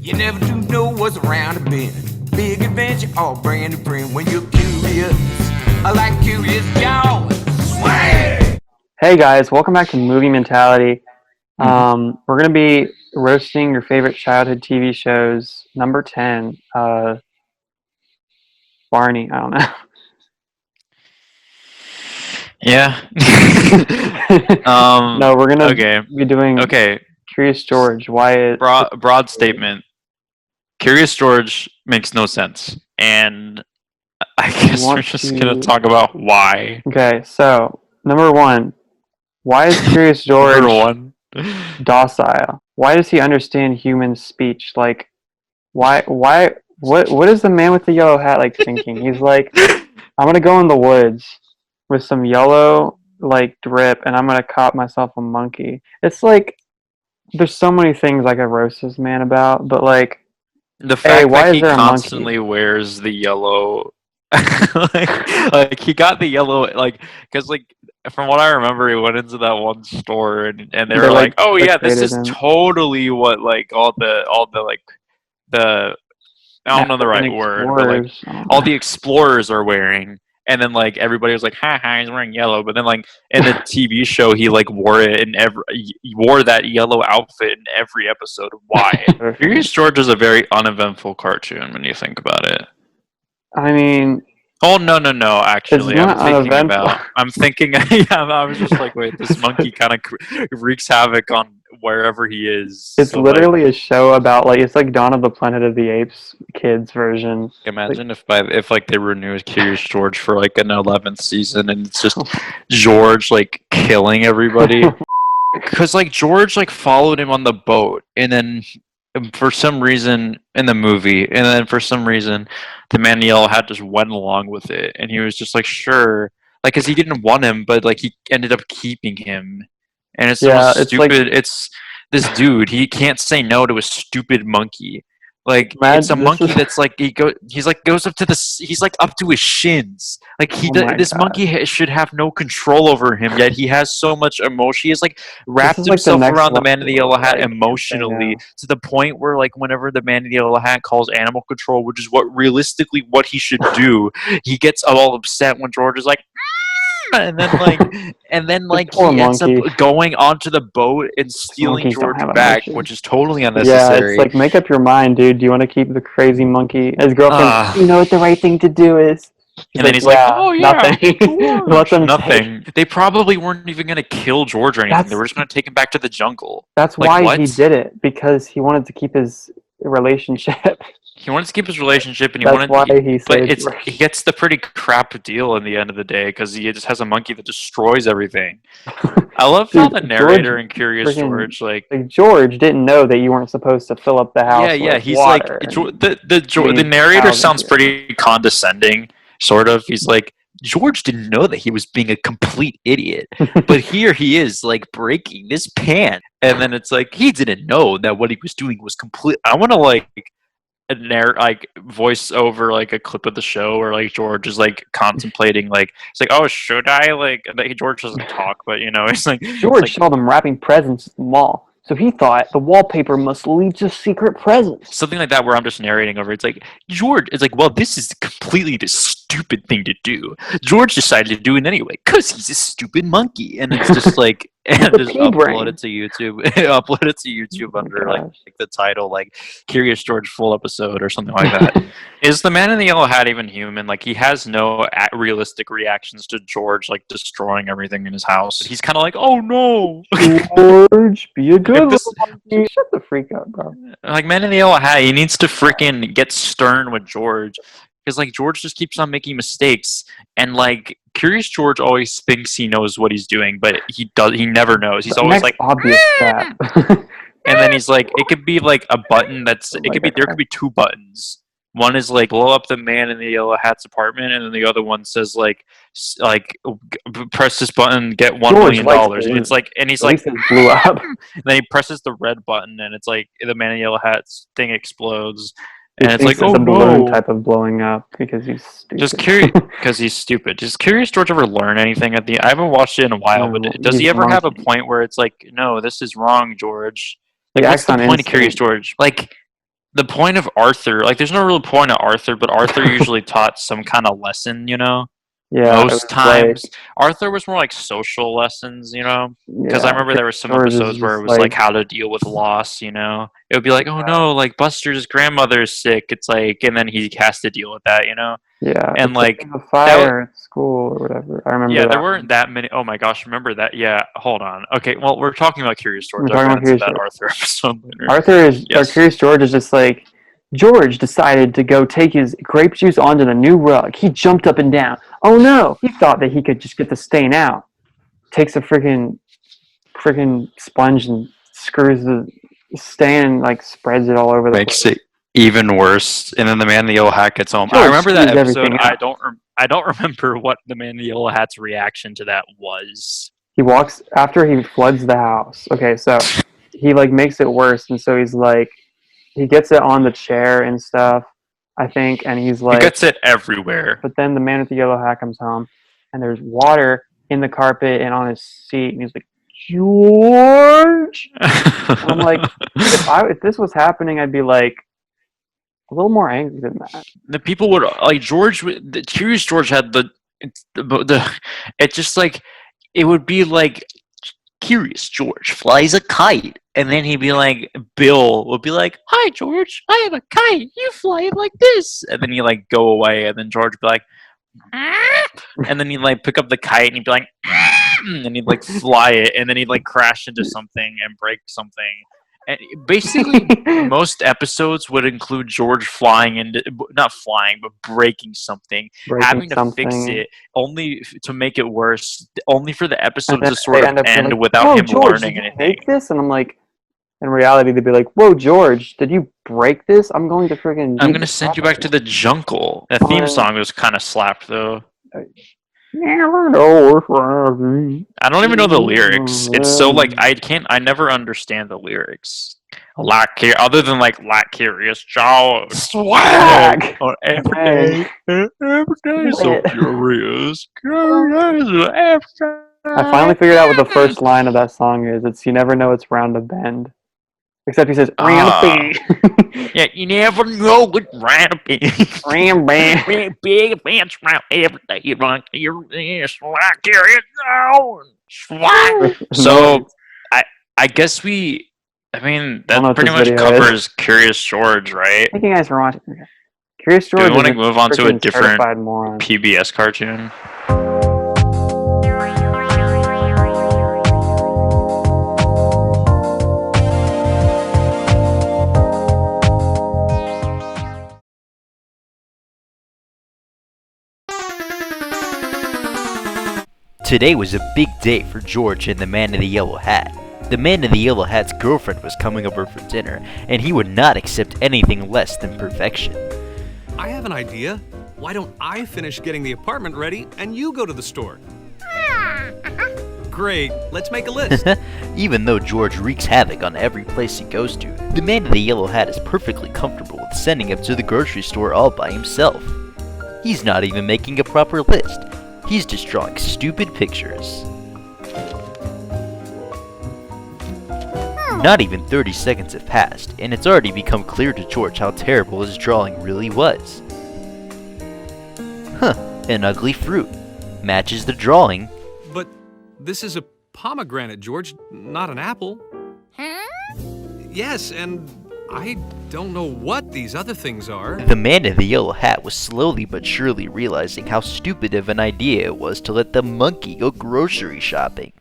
You never do know what's around the bend. Big adventure, all brand new friend. When you're curious, I like curious y'all. Swag! Hey guys, welcome back to Movie Mentality. We're going to be roasting your favorite childhood TV shows. Number 10, Barney, I don't know. Yeah. No, we're going Okay. to be doing Okay. Curious George, Wyatt. Broad statement. Curious George makes no sense, and I guess we're just gonna talk about why. Okay, so number 1, why is Curious George Number 1. docile? Why does he understand human speech? Like, what is the man with the yellow hat like thinking? He's like, I'm gonna go in the woods with some yellow like drip, and I'm gonna cop myself a monkey. It's like there's so many things I could roast this man about, but like, The fact why that is he there a constantly wears the yellow, like he got the yellow, like, because like from what I remember, he went into that one store and they were like, oh yeah, this is totally what like all the like the I don't know the right word, but like all the explorers are wearing. And then like everybody was like, "Ha ha, he's wearing yellow." But then like in the TV show, he like wore that yellow outfit in every episode. Why? Curious George is a very uneventful cartoon when you think about it. I mean, oh no, actually, it's not uneventful. I'm thinking. Yeah, I was just like, wait, this monkey kind of wreaks havoc on wherever he is. It's so, literally like, a show about like it's like Dawn of the Planet of the Apes kids version. Imagine if like they renewed Curious George for like an 11th season and it's just George like killing everybody. Because like George like followed him on the boat, and then for some reason in the movie, and then for some reason the man in the yellow hat just went along with it, and he was just like, sure, like because he didn't want him, but like he ended up keeping him, and it's so stupid. Like, it's this dude, he can't say no to a stupid monkey. Like it's a monkey that's like he's up to his shins. Like this monkey should have no control over him. Yet he has so much emotion. He has like wrapped himself around the man in the yellow hat emotionally to the point where like whenever the man in the yellow hat calls animal control, which is what he should do, he gets all upset when George is like. And then like he ends up going onto the boat and stealing George back, which is totally unnecessary. Yeah, it's like, make up your mind, dude. Do you want to keep the crazy monkey? His girlfriend, you know what the right thing to do is. And then he's like, oh yeah, nothing. Nothing. They probably weren't even going to kill George or anything. They were just going to take him back to the jungle. That's why he did it, because he wanted to keep his relationship. He wanted to keep his relationship, and he gets the pretty crap deal in the end of the day because he just has a monkey that destroys everything. I love how the narrator in Curious George, like George didn't know that you weren't supposed to fill up the house. Yeah, he's like the narrator sounds pretty condescending, sort of. He's like, George didn't know that he was being a complete idiot, but here he is, like breaking this pan, and then it's like he didn't know that what he was doing was complete. I want to voice over like a clip of the show where like George is like contemplating, like it's like, oh, should I like George doesn't talk, but you know, it's like George saw them wrapping presents at the mall, so he thought the wallpaper must lead to secret presents, something like that, where I'm just narrating over. It's like George is like, well, this is completely the stupid thing to do. George decided to do it anyway because he's a stupid monkey, and it's just like and just upload it to YouTube under like the title like Curious George full episode or something like that. Is the man in the yellow hat even human? Like he has no realistic reactions to George like destroying everything in his house. He's kind of like, oh no, George, be a good little monkey. Shut the freak up, bro. Like man in the yellow hat, he needs to freaking get stern with George. Because like George just keeps on making mistakes, and like Curious George always thinks he knows what he's doing, but he never knows. He's always like obvious crap. And then he's like, it could be like a button there could be two buttons. One is like blow up the man in the yellow hat's apartment, and then the other one says like press this button, get $1 million. And it's like, and he's like blew up. And then he presses the red button, and it's like the man in the yellow hat's thing explodes. And it's like, a balloon type of blowing up because he's stupid. Just curious, because he's stupid. Does Curious George ever learn anything at the? I haven't watched it in a while, but does he ever have a point where it's like, no, this is wrong, George? Like, what's the point of Curious George? Like, the point of Arthur, like, there's no real point of Arthur, but Arthur usually taught some kind of lesson, you know? Yeah, it was Most times, Arthur was more like social lessons, you know? Because I yeah, remember there were some George is episodes where it just was like how to deal with loss, you know? It would be like, oh no, like Buster's grandmother is sick. It's like, and then he has to deal with that, you know? yeah, And it's like like, a fire at school or whatever. I remember yeah, there that weren't one. that many. Oh my gosh, remember that? Yeah, hold on. Okay, well, we're talking about Curious George. We're I'll talking get about into Curious that George. Arthur episode later. Yes. Curious George is just like, George decided to go take his grape juice onto the new rug. He jumped up and down. Oh no! He thought that he could just get the stain out. Takes a freaking sponge and screws the stain and like spreads it all over the Makes place. it even worse. And then the man in the yellow hat gets home. I George remember that screws episode. everything out. I don't remember what the man in the yellow hat's reaction to that was. He walks after he floods the house. Okay, so he like makes it worse, and so he's like, he gets it on the chair and stuff, I think, and he's He like, gets it everywhere. but then the man with the yellow hat comes home, and there's water in the carpet and on his seat, and he's like, George. And I'm like, if this was happening, I'd be like a little more angry than that. The people would like George. The Curious George had it just like it would be like Curious George flies a kite, and then he'd be like, Bill would be like, "Hi George, I have a kite. You fly it like this," and then he like go away, and then George would be like, "Ah," and then he'd like pick up the kite and he'd be like, "Ah," and he'd like fly it, and then he'd like crash into something and break something. And basically, most episodes would include George flying into, not flying, but breaking something, having to fix it, only to make it worse, only for the episode to sort of end like, without him George, learning did you anything. make this? And I'm like, in reality, they'd be like, whoa, George, did you break this? I'm going to freaking. I'm going to send you back to the jungle. The theme song was kind of slapped, though. Never know what's wrong. I don't even know the lyrics. It's so like I never understand the lyrics. Other than like Curious George. Swag. Or every day, so curious. I finally figured out what the first line of that song is. It's "You never know it's round a bend." Except he says "round a bend." Yeah, you never know what round a bend. Round bend. Big events round every day. You run Curious George. Swag. So I guess I mean, that pretty much covers Curious George, right? Thank you guys for watching. Curious George. Do we want to move on to a different moron. PBS cartoon? Today was a big day for George and the man in the yellow hat. The man in the yellow hat's girlfriend was coming over for dinner, and he would not accept anything less than perfection. I have an idea. Why don't I finish getting the apartment ready and you go to the store? Great, let's make a list. Even though George wreaks havoc on every place he goes to, the man in the yellow hat is perfectly comfortable with sending him to the grocery store all by himself. He's not even making a proper list. He's just drawing stupid pictures. Not even 30 seconds have passed, and it's already become clear to George how terrible his drawing really was. An ugly fruit. Matches the drawing. But this is a pomegranate, George, not an apple. Yes, and I don't know what these other things are. The man in the yellow hat was slowly but surely realizing how stupid of an idea it was to let the monkey go grocery shopping.